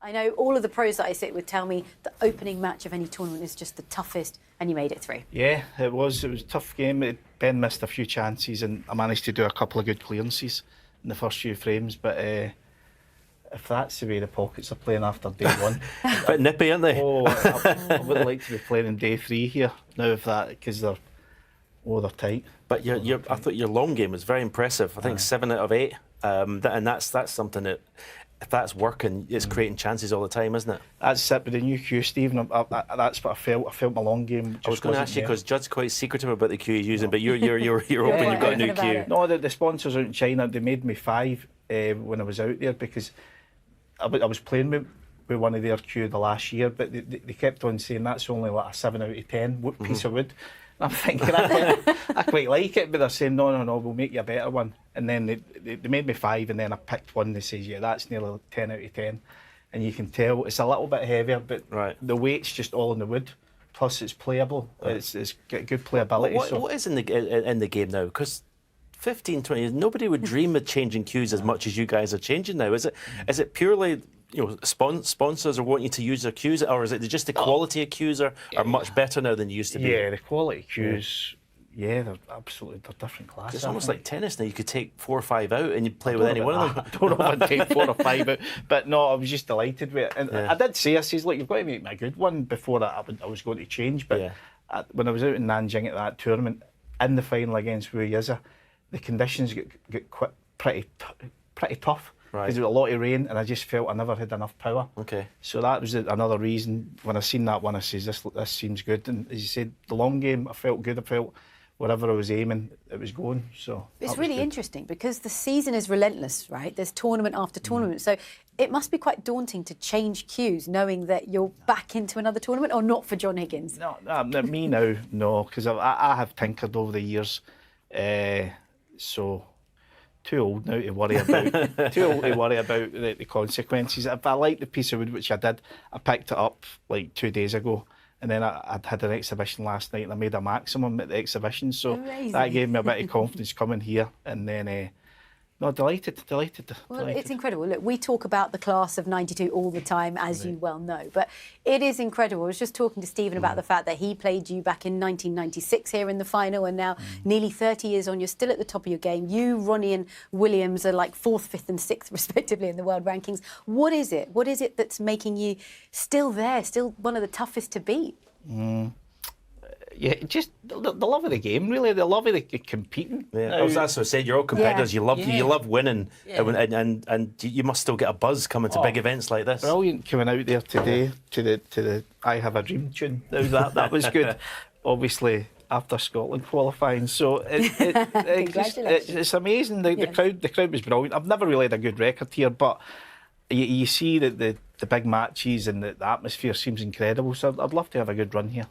I know all of the pros that I sit with tell me the opening match of any tournament is just the toughest, and you made it through. Yeah, it was. It was a tough game. Ben missed a few chances, and I managed to do a couple of good clearances in the first few frames. But if that's the way the Pockets are playing after day one, a bit nippy, aren't they? Oh, I would like to be playing in day 3 here now, if that, because they're tight. But I thought your long game was very impressive. I think 7 out of 8, and that's something that, if that's working, it's creating chances all the time, isn't it? That's it. With the new queue, Stephen, that's what I felt. I felt my long game just I was going to ask you, because Judd's quite secretive about the queue he's using, but you're open. You've got a new queue. No, the sponsors out in China, they made me 5 when I was out there, because I was playing with one of their queue the last year, but they kept on saying that's only like a 7 out of 10 piece of wood. I'm thinking, I quite like it, but they're saying, no, we'll make you a better one. And then they made me 5, and then I picked one that says, yeah, that's nearly 10 out of 10. And you can tell it's a little bit heavier, but the weight's just all in the wood. Plus, it's playable. It's got good playability. What is in the game now? Because 15, 20 years, nobody would dream of changing queues as much as you guys are changing now. Is it purely, sponsors are wanting you to use their queues, or is it just the quality of queues are much better now than you used to be? Yeah, the quality of queues, they're different class. It's almost like tennis now. You could take 4 or 5 out and you'd play with any one of them. I don't know if I'd take 4 or 5 out, but no, I was just delighted with it. And I did say, I says, look, you've got to make me a good one before I was going to change. But when I was out in Nanjing at that tournament, in the final against Wu Yiza, the conditions got pretty tough. Because there was a lot of rain, and I just felt I never had enough power. Okay. So that was another reason. When I seen that one, I says, this seems good. And as you said, the long game, I felt good. I felt wherever I was aiming, it was going. So it's really interesting, because the season is relentless, right? There's tournament after tournament. So it must be quite daunting to change queues, knowing that you're back into another tournament, or not for John Higgins? No, me now, no, because I have tinkered over the years. So too old now to worry about the consequences. If I like the piece of wood, which I did, I picked it up like 2 days ago, and then I'd had an exhibition last night, and I made a maximum at the exhibition, so that gave me a bit of confidence coming here. And then no, delighted. Well, it's incredible. Look, we talk about the class of '92 all the time, as you well know, but it is incredible. I was just talking to Stephen about the fact that he played you back in 1996 here in the final, and now nearly 30 years on, you're still at the top of your game. You, Ronnie and Williams are like 4th, 5th and 6th respectively in the world rankings. What is it? What is it that's making you still there, still one of the toughest to beat? Yeah, just the love of the game, really. The love of the competing. Yeah, that's what I said. You're all competitors. You love winning, and you must still get a buzz coming to big events like this. Brilliant coming out there today to the "I Have a Dream" tune. That was good. Obviously after Scotland qualifying, so it's amazing. The crowd was brilliant. I've never really had a good record here, but you see that the big matches and the atmosphere seems incredible. So I'd love to have a good run here.